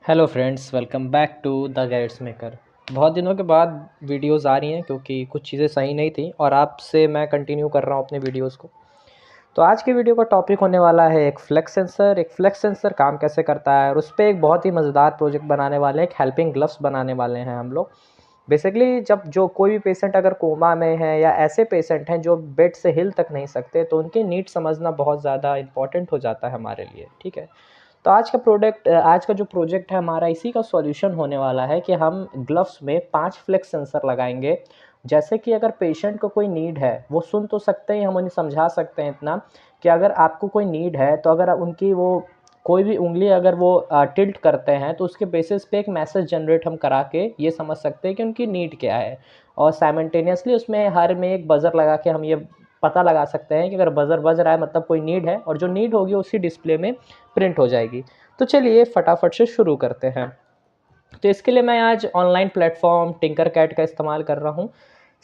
Hello friends, welcome back to the Guides Maker. बहुत दिनों के बाद वीडियोस आ रही हैं क्योंकि कुछ चीज़ें सही नहीं थी और आपसे मैं कंटिन्यू कर रहा हूँ अपने वीडियोस को। तो आज के वीडियो का टॉपिक होने वाला है एक फ्लेक्स सेंसर। एक फ्लेक्स सेंसर काम कैसे करता है और उस पे एक बहुत ही मज़ेदार प्रोजेक्ट बनाने वाले हैं, एक हेल्पिंग ग्लव्स बनाने वाले हैं हम लोग। बेसिकली जब जो कोई भी पेशेंट अगर कोमा में है या ऐसे पेशेंट हैं जो बेड से हिल तक नहीं सकते, तो उनकी नीड समझना बहुत ज़्यादा इंपॉर्टेंट हो जाता है हमारे लिए। ठीक है, तो आज का जो प्रोजेक्ट है हमारा, इसी का सॉल्यूशन होने वाला है कि हम ग्लव्स में 5 फ्लेक्स सेंसर लगाएंगे। जैसे कि अगर पेशेंट को कोई नीड है, वो सुन तो सकते हैं, हम उन्हें समझा सकते हैं इतना कि अगर आपको कोई नीड है तो अगर उनकी वो कोई भी उंगली अगर वो टिल्ट करते हैं तो उसके बेसिस पे एक मैसेज जनरेट हम करा के ये समझ सकते हैं कि उनकी नीड क्या है। और साइमल्टेनियसली उसमें हर में एक बज़र लगा के हम ये पता लगा सकते हैं कि अगर बज़र बज रहा है मतलब कोई नीड है, और जो नीड होगी उसी डिस्प्ले में प्रिंट हो जाएगी। तो चलिए फटाफट से शुरू करते हैं। तो इसके लिए मैं आज ऑनलाइन प्लेटफॉर्म टिंकरकैड का इस्तेमाल कर रहा हूँ।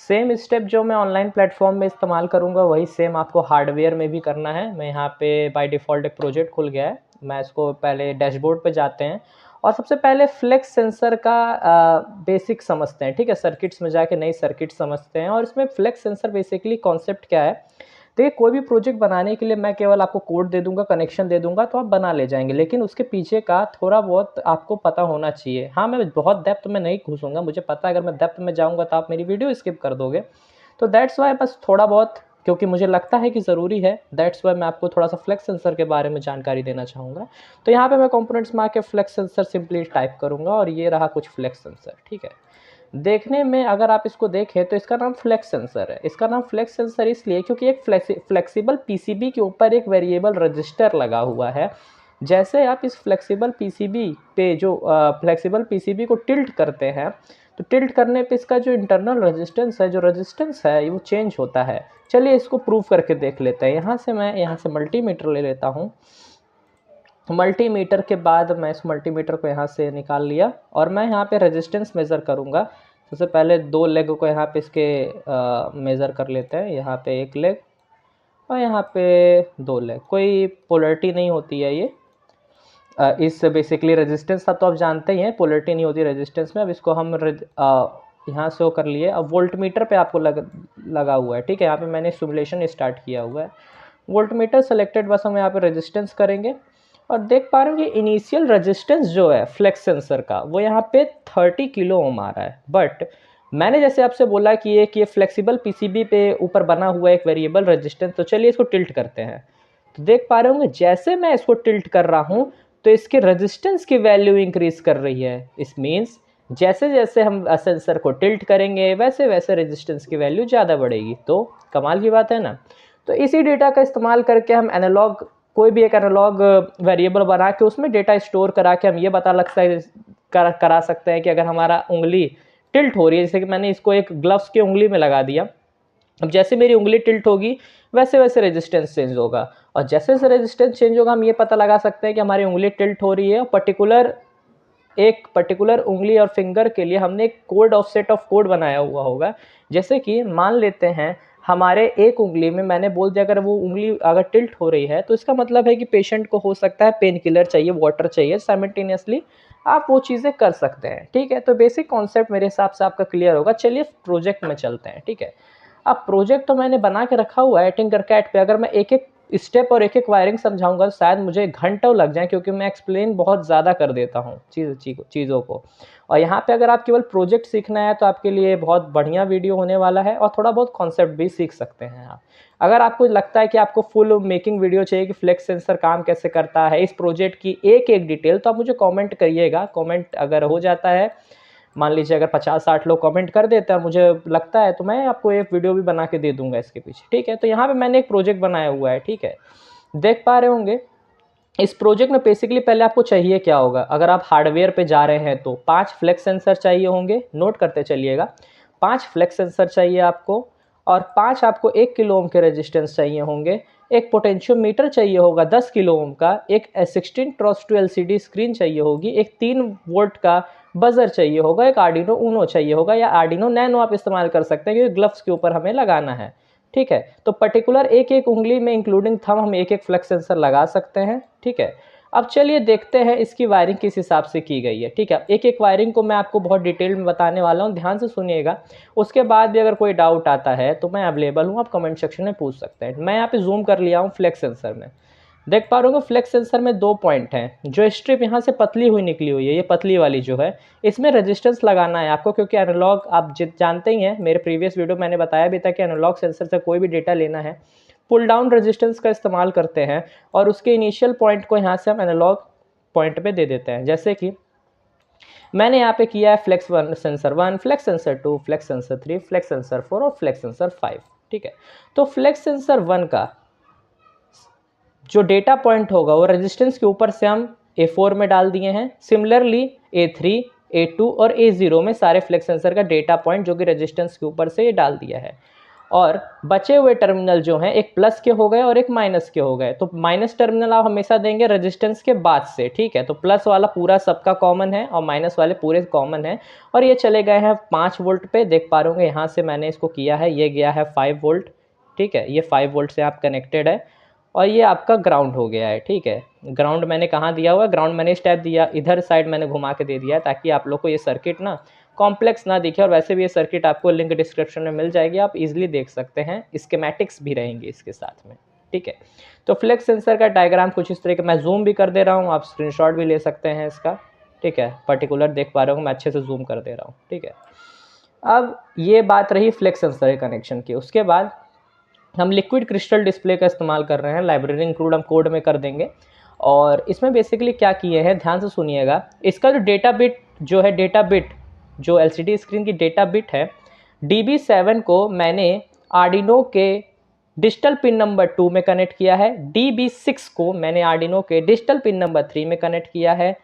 सेम स्टेप जो मैं ऑनलाइन प्लेटफॉर्म में इस्तेमाल करूँगा वही सेम आपको हार्डवेयर में भी करना है। मैं यहाँ पे बाय डिफ़ॉल्ट एक प्रोजेक्ट खुल गया है। मैं इसको पहले डैशबोर्ड पे जाते हैं और सबसे पहले फ्लेक्स सेंसर का बेसिक समझते हैं। ठीक है, सर्किट्स में जाके नई सर्किट समझते हैं। और इसमें फ्लेक्स सेंसर बेसिकली कॉन्सेप्ट क्या है। देखिए, कोई भी प्रोजेक्ट बनाने के लिए मैं केवल आपको कोड दे दूंगा, कनेक्शन दे दूंगा तो आप बना ले जाएंगे, लेकिन उसके पीछे का थोड़ा बहुत आपको पता होना चाहिए। हाँ, मैं बहुत डेप्थ में नहीं घुसूंगा, मुझे पता है अगर मैं डेप्थ में जाऊंगा तो आप मेरी वीडियो स्किप कर दोगे। तो दैट्स वाई बस थोड़ा बहुत, क्योंकि मुझे लगता है कि ज़रूरी है, दैट्स वाई मैं आपको थोड़ा सा फ्लेक्स सेंसर के बारे में जानकारी देना चाहूँगा। तो यहाँ पे मैं कंपोनेंट्स में आके फ्लेक्स सेंसर सिंपली टाइप करूँगा और ये रहा कुछ फ्लेक्स सेंसर। ठीक है, देखने में अगर आप इसको देखें तो इसका नाम फ्लेक्स सेंसर है। इसका नाम फ्लेक्स सेंसर इसलिए क्योंकि एक फ्लेक्सिबल पीसीबी के ऊपर एक वेरिएबल रजिस्टर लगा हुआ है। जैसे आप इस फ्लेक्सिबल पीसीबी पे जो फ्लेक्सिबल पीसीबी को टिल्ट करते हैं, तो टिल्ट करने पे इसका जो इंटरनल रेजिस्टेंस है वो चेंज होता है। चलिए इसको प्रूव करके देख लेते हैं। यहाँ से मल्टीमीटर ले लेता हूँ। मल्टीमीटर के बाद मैं इस मल्टीमीटर को यहाँ से निकाल लिया और मैं यहाँ पे रेजिस्टेंस मेज़र करूँगा। सबसे पहले दो लेग को यहाँ पे इसके मेज़र कर लेते हैं। यहाँ पे एक लेग और यहाँ पे दो लेग। कोई पोलरिटी नहीं होती है ये इस बेसिकली रेजिस्टेंस का, तो आप जानते ही हैं पोलरिटी नहीं होती रेजिस्टेंस में। अब इसको हम यहाँ से वो कर लिए। अब वोल्टमीटर पे आपको लगा हुआ है। ठीक है, यहाँ पे मैंने सिमुलेशन स्टार्ट किया हुआ है। वोल्टमीटर सेलेक्टेड, बस हम यहाँ पे रेजिस्टेंस करेंगे और देख पा रहे हो कि इनिशियल रेजिस्टेंस जो है फ्लेक्स सेंसर का वो यहाँ पे 30 किलो ओम आ रहा है। बट मैंने जैसे आपसे बोला कि ये फ्लेक्सिबल पीसीबी पे ऊपर बना हुआ एक वेरिएबल रेजिस्टेंस। तो चलिए इसको टिल्ट करते हैं। तो देख पा रहे होंगे जैसे मैं इसको टिल्ट कर रहा हूँ तो इसके रेजिस्टेंस की वैल्यू इंक्रीज कर रही है। इस मीन्स जैसे जैसे हम सेंसर को टिल्ट करेंगे वैसे वैसे रेजिस्टेंस की वैल्यू ज़्यादा बढ़ेगी। तो कमाल की बात है ना। तो इसी डेटा का इस्तेमाल करके हम एनालॉग कोई भी एक एनालॉग वेरिएबल बना के उसमें डेटा स्टोर करा के हम ये पता करा सकते हैं कि अगर हमारा उंगली टिल्ट हो रही है, जैसे कि मैंने इसको एक ग्लव्स की उंगली में लगा दिया, अब जैसे मेरी उंगली टिल्ट होगी वैसे वैसे रेजिस्टेंस चेंज होगा। और जैसे जैसे रेजिस्टेंस चेंज होगा हम ये पता लगा सकते हैं कि हमारी उंगली टिल्ट हो रही है। और एक पर्टिकुलर उंगली और फिंगर के लिए हमने एक code of set of code बनाया हुआ होगा। जैसे कि मान लेते हैं हमारे एक उंगली में मैंने बोल दिया अगर वो उंगली अगर टिल्ट हो रही है तो इसका मतलब है कि पेशेंट को हो सकता है पेन किलर चाहिए, वाटर चाहिए, साइमल्टेनियसली आप वो चीज़ें कर सकते हैं। ठीक है, तो बेसिक कॉन्सेप्ट मेरे हिसाब से आपका क्लियर होगा। चलिए प्रोजेक्ट में चलते हैं। ठीक है, अब प्रोजेक्ट तो मैंने बना के रखा हुआ है टिंकरकैड पे। अगर मैं एक एक स्टेप और एक एक वायरिंग समझाऊंगा तो शायद मुझे घंटों लग जाए, क्योंकि मैं एक्सप्लेन बहुत ज़्यादा कर देता हूँ चीज़ों को। और यहाँ पे अगर आप केवल प्रोजेक्ट सीखना है तो आपके लिए बहुत बढ़िया वीडियो होने वाला है और थोड़ा बहुत कॉन्सेप्ट भी सीख सकते हैं आप। अगर आपको लगता है कि आपको फुल मेकिंग वीडियो चाहिए कि फ्लेक्स सेंसर काम कैसे करता है, इस प्रोजेक्ट की एक एक डिटेल, तो आप मुझे कॉमेंट करिएगा। कॉमेंट अगर हो जाता है, मान लीजिए अगर 50-60 लोग कमेंट कर देते हैं, मुझे लगता है, तो मैं आपको एक वीडियो भी बना के दे दूंगा इसके पीछे। ठीक है, तो यहाँ पे मैंने एक प्रोजेक्ट बनाया हुआ है। ठीक है, देख पा रहे होंगे इस प्रोजेक्ट में बेसिकली पहले आपको चाहिए क्या होगा। अगर आप हार्डवेयर पे जा रहे हैं तो 5 फ्लेक्स सेंसर चाहिए होंगे, नोट करते चलिएगा। 5 फ्लेक्स सेंसर चाहिए आपको और 5 आपको 1 किलो ओम के रेजिस्टेंस चाहिए होंगे। एक पोटेंशियोमीटर चाहिए होगा 10 किलो ओम का। एक 16x2 एलसीडी स्क्रीन चाहिए होगी। एक 3 वोल्ट का बजर चाहिए होगा। एक आर्डिनो ऊनो चाहिए होगा, या आर्डिनो नैनो आप इस्तेमाल कर सकते हैं क्योंकि ग्लव्स के ऊपर हमें लगाना है। ठीक है, तो पर्टिकुलर एक एक उंगली में इंक्लूडिंग थंब हम एक एक फ्लेक्स सेंसर लगा सकते हैं। ठीक है, अब चलिए देखते हैं इसकी वायरिंग किस हिसाब से की गई है। ठीक है, एक एक वायरिंग को मैं आपको बहुत डिटेल में बताने वाला हूँ, ध्यान से सुनिएगा। उसके बाद भी अगर कोई डाउट आता है तो मैं अवेलेबल हूँ, आप कमेंट सेक्शन में पूछ सकते हैं। मैं यहाँ पे जूम कर लिया हूँ फ्लेक्स सेंसर में, देख पा रहे हो फ्लेक्स सेंसर में 2 पॉइंट हैं। जो स्ट्रिप यहाँ से पतली हुई निकली हुई है, ये पतली वाली जो है, इसमें रेजिस्टेंस लगाना है आपको, क्योंकि एनालॉग आप जानते ही हैं, मेरे प्रीवियस वीडियो मैंने बताया भी था कि एनालॉग सेंसर से कोई भी डेटा लेना है पुल डाउन रेजिस्टेंस का इस्तेमाल करते हैं, और उसके इनिशियल पॉइंट को यहाँ से हम एनालॉग पॉइंट पे दे देते हैं। जैसे कि मैंने यहाँ पे किया है flex sensor 1, flex sensor 2, flex sensor 3, flex sensor 4 और फ्लेक्स सेंसर 5। ठीक है, तो फ्लेक्स सेंसर 1 का जो डेटा पॉइंट होगा वो रेजिस्टेंस के ऊपर से हम A4 में डाल दिए हैं। सिमिलरली A3, A2 और A0 में सारे फ्लेक्स सेंसर का डेटा पॉइंट जो कि रेजिस्टेंस के ऊपर से ये डाल दिया है। और बचे हुए टर्मिनल जो हैं एक प्लस के हो गए और एक माइनस के हो गए। तो माइनस टर्मिनल आप हमेशा देंगे रेजिस्टेंस के बाद से। ठीक है, तो प्लस वाला पूरा सबका कॉमन है और माइनस वाले पूरे कॉमन है। और ये चले गए हैं 5 वोल्ट पे, देख पा रहे होंगे यहाँ से मैंने इसको किया है, ये गया है 5 वोल्ट। ठीक है, ये 5 वोल्ट से आप कनेक्टेड है और ये आपका ग्राउंड हो गया है। ठीक है, ग्राउंड मैंने कहाँ दिया हुआ है, ग्राउंड मैंने इस टाइप दिया, इधर साइड मैंने घुमा के दे दिया है ताकि आप लोग को ये सर्किट ना कॉम्प्लेक्स ना दिखे। और वैसे भी ये सर्किट आपको लिंक डिस्क्रिप्शन में मिल जाएगी, आप इजीली देख सकते हैं, स्कीमेटिक्स भी रहेंगे इसके साथ में। ठीक है, तो फ्लेक्स सेंसर का डायग्राम कुछ इस तरह का, मैं जूम भी कर दे रहा हूँ, आप स्क्रीनशॉट भी ले सकते हैं इसका। ठीक है, पर्टिकुलर देख पा रहे हो मैं अच्छे से जूम कर दे रहा हूँ। ठीक है, अब ये बात रही फ्लेक्स सेंसर कनेक्शन की। उसके बाद हम लिक्विड क्रिस्टल डिस्प्ले का इस्तेमाल कर रहे हैं, लाइब्रेरी इंक्लूड हम कोड में कर देंगे। और इसमें बेसिकली क्या किए हैं, ध्यान से सुनिएगा। इसका जो डेटा बिट जो है, डेटा बिट जो एलसीडी स्क्रीन की डेटा बिट है, DB7 को मैंने आर्डिनो के डिजिटल पिन नंबर 2 में कनेक्ट किया है। DB6 को मैंने आर्डिनो के डिजिटल पिन नंबर 3 में कनेक्ट किया है।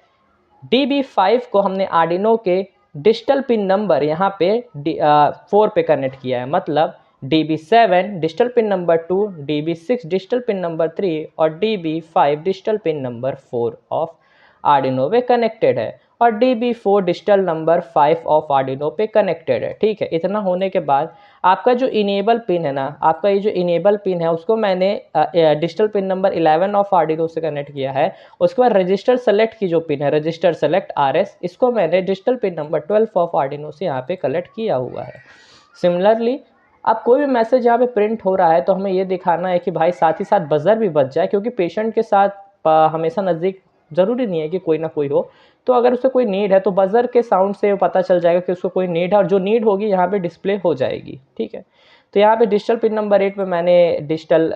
DB5 को हमने आर्डिनो के डिजिटल पिन नंबर यहाँ पे 4 पे कनेक्ट किया है। मतलब DB7 digital pin number 2, DB6 digital pin number 3 और DB5 digital pin number 4 of Arduino पे कनेक्टेड है और DB4 digital number 5 of Arduino पे कनेक्टेड है। ठीक है, इतना होने के बाद आपका जो इनेबल पिन है ना, आपका ये जो इनेबल पिन है उसको मैंने digital pin number 11 of Arduino से कनेक्ट किया है। उसके बाद रजिस्टर सेलेक्ट की जो पिन है, रजिस्टर सेलेक्ट RS, इसको मैंने digital pin number 12 of Arduino से यहाँ पे कलेक्ट किया हुआ है। सिमिलरली अब कोई भी मैसेज यहाँ पे प्रिंट हो रहा है तो हमें ये दिखाना है कि भाई साथ ही साथ बजर भी बज जाए, क्योंकि पेशेंट के साथ हमेशा नज़दीक ज़रूरी नहीं है कि कोई ना कोई हो। तो अगर उसे कोई नीड है तो बजर के साउंड से पता चल जाएगा कि उसको कोई नीड है, और जो नीड होगी यहाँ पे डिस्प्ले हो जाएगी। ठीक है, तो यहाँ पे डिजिटल पिन नंबर 8 पे मैंने डिजिटल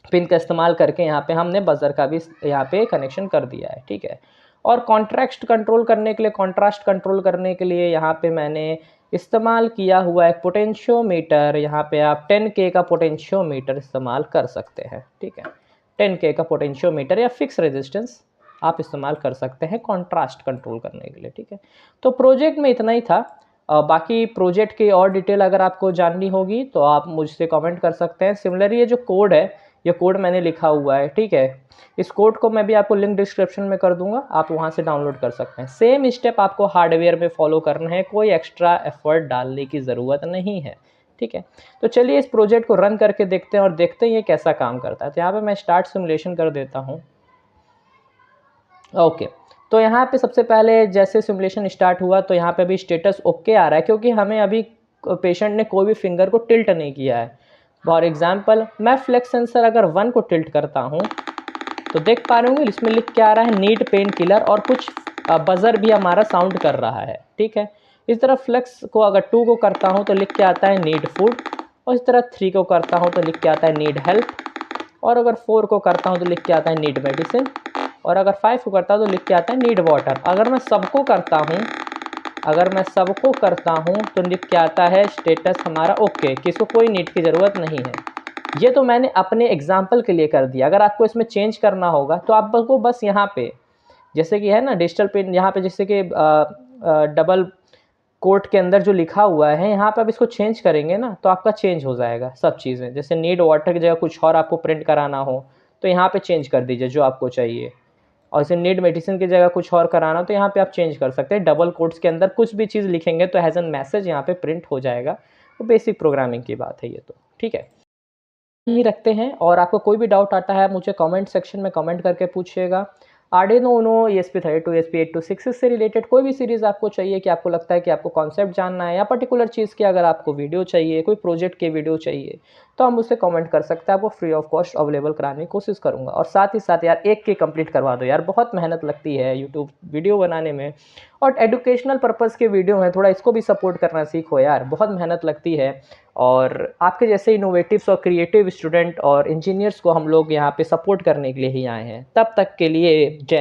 पिन का इस्तेमाल करके यहाँ पे हमने बजर का भी यहाँ पे कनेक्शन कर दिया है। ठीक है, और कॉन्ट्रास्ट कंट्रोल करने के लिए यहाँ पे मैंने इस्तेमाल किया हुआ एक पोटेंशियोमीटर। यहाँ पे आप 10K का पोटेंशियोमीटर इस्तेमाल कर सकते हैं। ठीक है, 10K का पोटेंशियोमीटर या फिक्स रेजिस्टेंस आप इस्तेमाल कर सकते हैं कॉन्ट्रास्ट कंट्रोल करने के लिए। ठीक है, तो प्रोजेक्ट में इतना ही था। बाकी प्रोजेक्ट की और डिटेल अगर आपको जाननी होगी तो आप मुझसे कमेंट कर सकते हैं। सिमिलरली ये जो कोड है, ये कोड मैंने लिखा हुआ है। ठीक है, इस कोड को मैं भी आपको लिंक डिस्क्रिप्शन में कर दूंगा, आप वहाँ से डाउनलोड कर सकते हैं। सेम स्टेप आपको हार्डवेयर में फॉलो करना है, कोई एक्स्ट्रा एफर्ट डालने की ज़रूरत नहीं है। ठीक है, तो चलिए इस प्रोजेक्ट को रन करके देखते हैं और देखते हैं ये कैसा काम करता है। तो यहाँ पे मैं स्टार्ट सिमुलेशन कर देता हूँ। ओके, तो यहाँ पे सबसे पहले जैसे सिमुलेशन स्टार्ट हुआ तो यहाँ पे भी स्टेटस ओके आ रहा है, क्योंकि हमें अभी पेशेंट ने कोई भी फिंगर को टिल्ट नहीं किया है। फॉर एग्जांपल मैं फ्लेक्स सेंसर अगर 1 को टिल्ट करता हूँ तो देख पा रहे होंगे इसमें लिख के आ रहा है नीड पेन किलर, और कुछ बजर भी हमारा साउंड कर रहा है। ठीक है, इस तरह फ्लेक्स को अगर 2 को करता हूँ तो लिख के आता है नीड फूड, और इस तरह 3 को करता हूँ तो लिख के आता है नीड हेल्प, और अगर 4 को करता हूँ तो लिख के आता है नीड मेडिसिन, और अगर 5 को करता हूँ तो लिख के आता है नीड वाटर। अगर मैं सबको करता हूँ तो लिख के आता है स्टेटस हमारा ओके, किसी को कोई नीड की ज़रूरत नहीं है। ये तो मैंने अपने एग्जाम्पल के लिए कर दिया। अगर आपको इसमें चेंज करना होगा तो आपको बस यहाँ पे जैसे कि है ना डिजिटल पिन, यहाँ पे जैसे कि डबल कोट के अंदर जो लिखा हुआ है, यहाँ पे आप इसको चेंज करेंगे ना तो आपका चेंज हो जाएगा सब चीज़ें। जैसे नीड वाटर की जगह कुछ और आपको प्रिंट कराना हो तो यहाँ पे चेंज कर दीजिए जो आपको चाहिए, और इसे नीड मेडिसिन की जगह कुछ और कराना तो यहाँ पे आप चेंज कर सकते हैं। डबल कोट्स के अंदर कुछ भी चीज़ लिखेंगे तो हैज़ एन मैसेज यहाँ पे प्रिंट हो जाएगा। तो बेसिक प्रोग्रामिंग की बात है ये तो। ठीक है, यही रखते हैं, और आपको कोई भी डाउट आता है मुझे कमेंट सेक्शन में कमेंट करके पूछिएगा। आर्डिनो ऊनो, ESP32, ESP8266 से रिलेटेड कोई भी सीरीज़ आपको चाहिए, कि आपको लगता है कि आपको कॉन्सेप्ट जानना है या पर्टिकुलर चीज़ की अगर आपको वीडियो चाहिए, कोई प्रोजेक्ट की वीडियो चाहिए, तो आप मुझसे कमेंट कर सकते हैं। आपको फ्री ऑफ कॉस्ट अवेलेबल कराने की कोशिश करूँगा। और साथ ही साथ यार एक की कंप्लीट करवा दो यार, बहुत मेहनत लगती है यूट्यूब वीडियो बनाने में, और एजुकेशनल पर्पज़ के वीडियो हैं, थोड़ा इसको भी सपोर्ट करना सीखो यार, बहुत मेहनत लगती है। और आपके जैसे इनोवेटिव्स और क्रिएटिव स्टूडेंट और इंजीनियर्स को हम लोग यहाँ पे सपोर्ट करने के लिए ही आए हैं। तब तक के लिए जय